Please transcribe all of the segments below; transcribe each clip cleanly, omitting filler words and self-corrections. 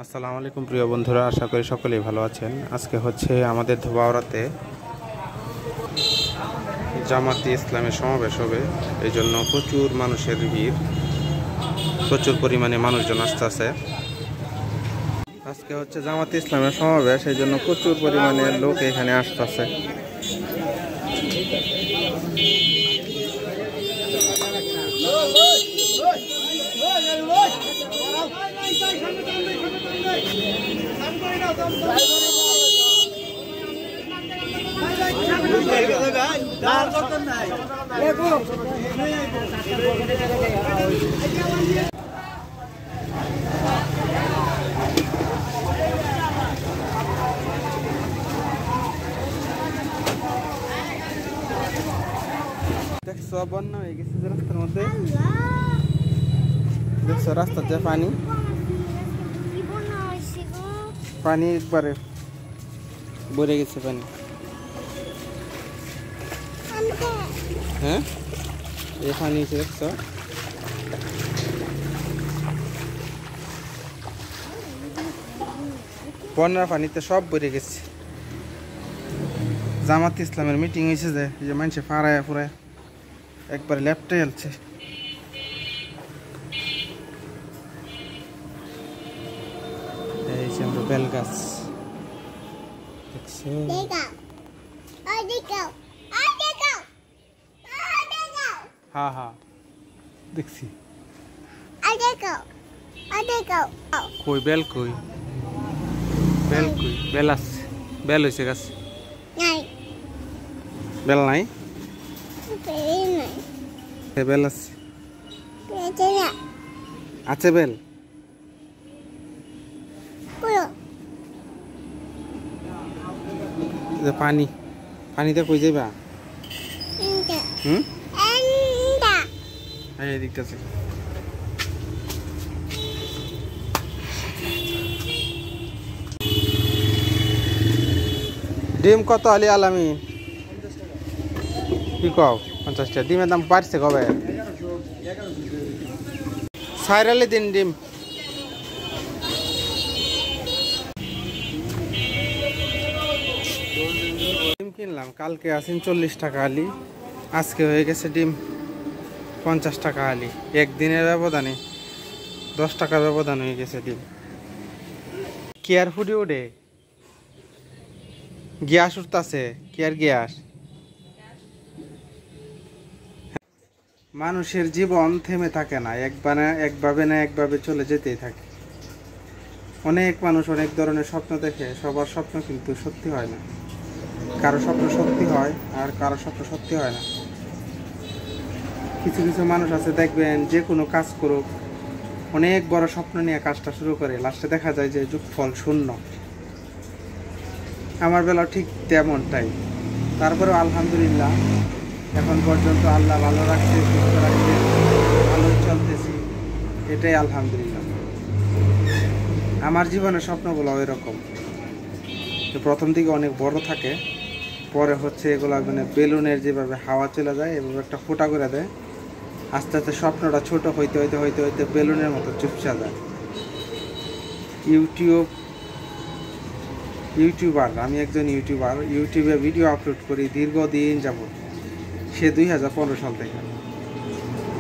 আসসালামু আলাইকুম প্রিয় বন্ধুরা, আশা করি সকলেই ভালো আছেন। আজকে হচ্ছে আমাদের ধোবাউড়াতে জামাতে ইসলামের সমাবেশ হবে, এই জন্য প্রচুর মানুষের ভিড়, প্রচুর পরিমাণে মানুষজন আসতেছে। আজকে হচ্ছে জামাতে ইসলামের সমাবেশ, এই জন্য প্রচুর পরিমাণে লোক এখানে আসতেছে। দেখছো বন্যা হয়ে গেছে যে রাস্তার মধ্যে, দেখছো রাস্তার যে পানি পানি একবারে ভরে গেছে পানি। হ্যাঁ, এই পানি এসে দেখছো, বন্যার পানিতে সব ভরে গেছে। জামাত ইসলামের মিটিং হয়েছে যে মানুষে ফাড়ায় ফুরায় একবারে লেপটে গেলছে। এই যে আমরা বেল গাছ দেখছো, হ্যাঁ হ্যাঁ দেখছি। কই বেল, কই বেল, কই বেল আছে, বেল হয়েছে গাছ, বেল নাই, বেল আছে, আছে বেল। পানি পানিতে কই যাবা? এই দিকটা আছে। ডিম কত আলি আলামি? কি কও? 50টা ডিমের দাম বাড়ছে কবে? সাইরালি দিন ডিম। ডিম কিনলাম কালকে আসেন 40 টাকা আলি, আজকে হয়ে গেছে ডিম 50 টাকা আলি। একদিনের ব্যবধানে 10 টাকা ব্যবধান হয়ে গেছে ডিম। কেয়ার ফুডি উঠে গ্যাস উঠতেছে, কেয়ার গ্যাস। মানুষের জীবন থেমে থাকে না, একভাবে না একভাবে চলে যেতেই থাকে। অনেক মানুষ অনেক ধরনের স্বপ্ন দেখে, সবার স্বপ্ন কিন্তু সত্যি হয় না। কারো স্বপ্ন সত্যি হয় আর কারো স্বপ্ন সত্যি হয় না। কিছু কিছু মানুষ আছে দেখবেন, যে কোনো কাজ করুক অনেক বড় স্বপ্ন নিয়ে কাজটা শুরু করে, লাস্টে দেখা যায় যে যোগফল শূন্য। আমার বেলা ঠিক তেমনটাই। তারপরেও আলহামদুলিল্লাহ এখন পর্যন্ত আল্লাহ ভালো রাখছে, সুস্থ রাখছে, ভালোই চলতেছি, এটাই আলহামদুলিল্লাহ। আমার জীবনের স্বপ্নগুলো এরকম, প্রথম দিকে অনেক বড় থাকে, পরে হচ্ছে এগুলো মানে বেলুনের যেভাবে হাওয়া চলে যায় এভাবে একটা ফোঁটা করে দেয়, আস্তে আস্তে স্বপ্নটা ছোট হইতে হইতে হইতে হইতে বেলুনের মতো চুপসা যায়। ইউটিউবার, আমি একজন ইউটিউবার, ইউটিউবে ভিডিও আপলোড করি দীর্ঘদিন যাবত, সে 2015 সাল থেকে,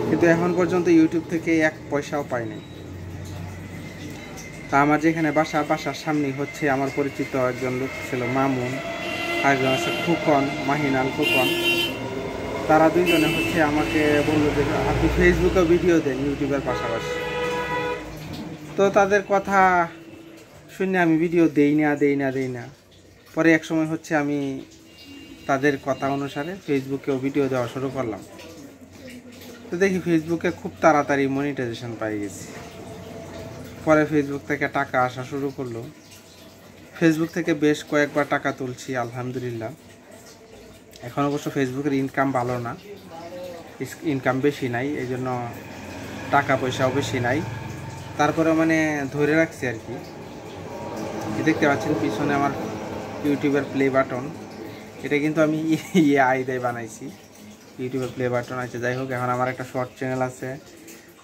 কিন্তু এখন পর্যন্ত ইউটিউব থেকে 1 পয়সাও পাই নাই। তা আমার যেখানে বাসার সামনেই হচ্ছে আমার পরিচিত একজন লোক ছিল, মামুন, আরেকজন আছে খুকন, মাহিনাল খুকন। তারা দুইজনে হচ্ছে আমাকে বললো যে আপনি ফেসবুকে ভিডিও দেন ইউটিউবের পাশাপাশি। তো তাদের কথা শুনে আমি ভিডিও দেই না। পরে এক সময় হচ্ছে আমি তাদের কথা অনুসারে ফেসবুকেও ভিডিও দেওয়া শুরু করলাম। তো দেখি ফেসবুকে খুব তাড়াতাড়ি মনিটাইজেশন পাই গেছি। পরে ফেসবুক থেকে টাকা আসা শুরু করলো। ফেসবুক থেকে বেশ কয়েকবার টাকা তুলছি আলহামদুলিল্লাহ। এখন অবশ্য ফেসবুকের ইনকাম ভালো না, ইনকাম বেশি নাই, এই জন্য টাকা পয়সাও বেশি নাই। তারপরে মানে ধরে রাখছি আর কি। দেখতে পাচ্ছেন পিছনে আমার ইউটিউবের প্লে বাটন, এটা কিন্তু আমি আই দিয়ে বানাইছি, ইউটিউবের প্লে বাটন আছে। যাই হোক, এখন আমার একটা শর্ট চ্যানেল আছে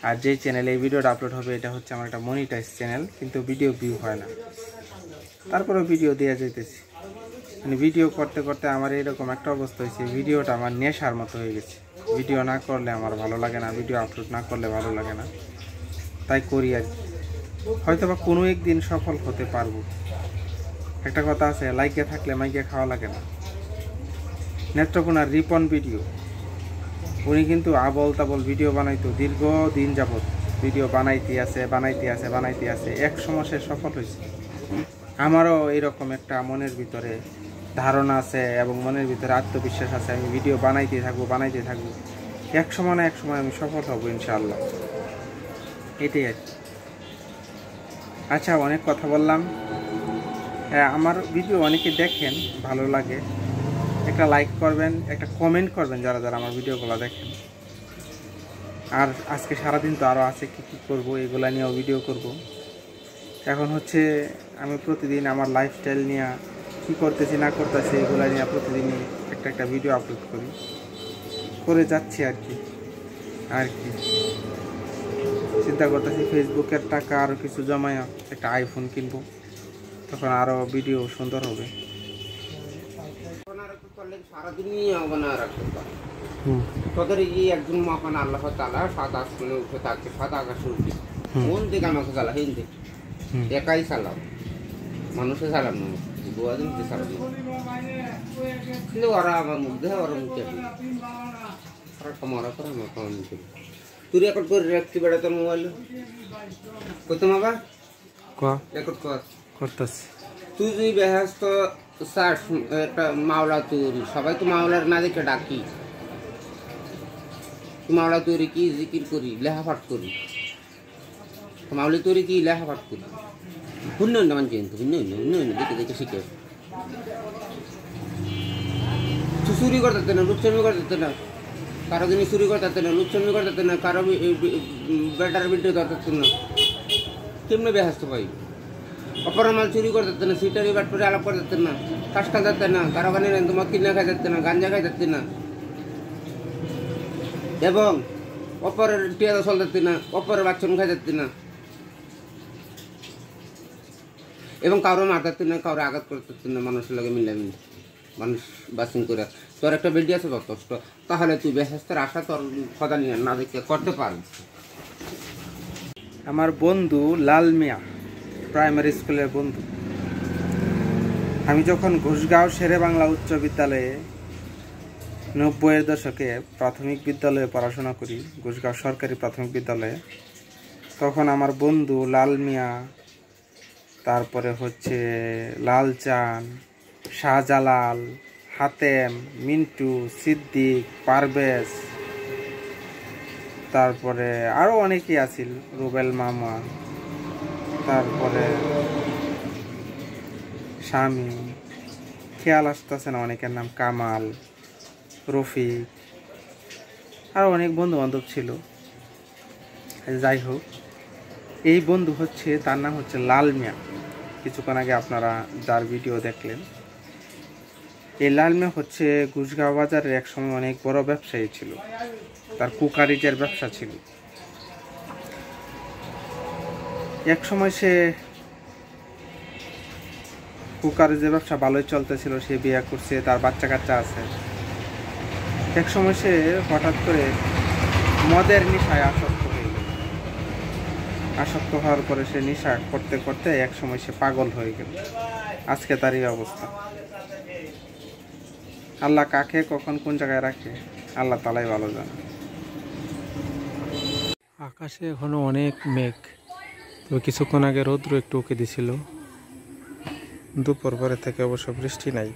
আর যে চ্যানেলে এই ভিডিওটা আপলোড হবে এটা হচ্ছে আমার একটা মনিটাইজ চ্যানেল, কিন্তু ভিডিও ভিউ হয় না, তারপরেও ভিডিও দেওয়া যেতেছি। মানে ভিডিও করতে করতে আমার এরকম একটা অবস্থা হয়েছে, ভিডিওটা আমার নেশার মতো হয়ে গেছে। ভিডিও না করলে আমার ভালো লাগে না, ভিডিও আপলোড না করলে ভালো লাগে না, তাই করি আর কি। হয়তো বা কোনো একদিন সফল হতে পারবো। একটা কথা আছে, লাইকে থাকলে মাইকে খাওয়া লাগে না। নেত্রকোনার রিপন ভিডিও, উনি কিন্তু আবল তাবল ভিডিও বানাইতো, দীর্ঘদিন যাবৎ ভিডিও বানাইতে আছে, এক সময় সে সফল হয়েছে। আমারও এরকম একটা মনের ভিতরে ধারণা আছে এবং মনের ভিতরে আত্মবিশ্বাস আছে, আমি ভিডিও বানাইতে থাকবো, এক সময় না এক সময় আমি সফল হব ইনশাআল্লাহ, এটাই আর কি। আচ্ছা, অনেক কথা বললাম। আমার ভিডিও অনেকে দেখেন, ভালো লাগে, একটা লাইক করবেন, একটা কমেন্ট করবেন যারা যারা আমার ভিডিওগুলো দেখেন। আর আজকে সারাদিন তো আরও আছে কি কী করবো, এগুলা নিয়েও ভিডিও করব। এখন হচ্ছে আমি প্রতিদিন আমার লাইফস্টাইল নিয়ে কী করতেছি না করতেছি এগুলা নিয়ে প্রতিদিনই একটা ভিডিও আপলোড করে যাচ্ছি আর কি। চিন্তা করতেছি ফেসবুকের টাকা আরও কিছু জমায় একটা আইফোন কিনবো, তখন আরও ভিডিও সুন্দর হবে। তোদের এই একজন মহান আল্লাহ তাআলা সাত আসমানে উঠে থাকছে, সাত আকাশে উঠে কোন দিকে আমাকে চালা হিন্দি একাই চালাও, মানুষে চালাম না, দুদিন চালাবো। কিন্তু ওরা আমার মুখে ওরা মুখে ওরা কমারা করে আমার কম মুখে। তুই রেকর্ড করে রাখতে বেড়া তোর মোবাইল করতাম আবার রেকর্ড করতেছি। তুই যদি ব্যস্ত একটা মাওলা তৈরি, সবাই তো মাওলার না দেখে ডাকি, মাওলা তৈরি কি জিকির করি, লেখাপাঠ করি, মাওলি তৈরি কি লেখাপাঠ করি, ভিন্ন মান কিন্তু ভিন্ন দেখে দেখে শিখে। চুরি করতে না, লুচ্ছামি করতে না, কারো জিনিস চুরি করতে না, লুচ্ছামি করতে না, কারো বেটার ভিডিও ধরতে না, কেমনে ব্যস্ত পাই। অপর মাল চুরি করতে না, সিটারি বাটপারি আলাপ করতে না, কাজ খাতে না, কারো কানে তোমার কিনা খাই যাচ্ছে না, গাঞ্জা খাই যাচ্ছে না, এবং অপরের টিয়া চল যাচ্ছে না, অপরের বাচ্চন খাই যাচ্ছে না, এবং কারো মারতে না, কারো আঘাত করতে না, মানুষের লগে মিলামিলি মানুষ বাসিং করে। তোর একটা ভিডিও আছে যথেষ্ট, তাহলে তুই বেহেস্তের আশা তোর কথা নিয়ে না দেখতে করতে পারবি। আমার বন্ধু লাল মিয়া, প্রাইমারি স্কুলের বন্ধু, আমি যখন ঘোষগাঁও শেরে বাংলা উচ্চ বিদ্যালয়ে 90-এর দশকে প্রাথমিক বিদ্যালয়ে পড়াশোনা করি, ঘোষগাঁও সরকারি প্রাথমিক বিদ্যালয়ে, তখন আমার বন্ধু লাল মিয়া, তারপরে হচ্ছে লালচান, শাহজালাল, হাতেম, মিন্টু, সিদ্দিক, পারভেজ, তারপরে আরও অনেকেই আছিল, রুবেল মামা, তারপরে স্বামী, খেয়াল আসতেছে না অনেকের নাম, কামাল, রফিক, আরও অনেক বন্ধু বান্ধব ছিল। যাই হোক, এই বন্ধু হচ্ছে, তার নাম হচ্ছে লাল মিয়া। কিছুক্ষণ আগে আপনারা যার ভিডিও দেখলেন, এই লাল মিয়া হচ্ছে ঘোষগাঁও বাজারের এক সময় অনেক বড় ব্যবসায়ী ছিল, তার কুকারিজের ব্যবসা ছিল। এক সময় সে কুকারিজের ব্যবসা ভালোই চলতেছিল, সে বিয়ে করছে, তার বাচ্চা কাচ্চা আছে। এক সময় সে হঠাৎ করে মদের নেশায় আসক্ত হওয়ার পরে সে নেশা করতে করতে এক সময় সে পাগল হয়ে গেল। আজকে তার এই অবস্থা। আল্লাহ কাকে কখন কোন জায়গায় রাখে আল্লাহ তাআলাই ভালো জানে। আকাশে এখনো অনেক মেঘ, তবে কিছুক্ষণ আগে রৌদ্র একটু উঁকে দিছিল। দুপুর পরে থেকে অবশ্য বৃষ্টি নাই।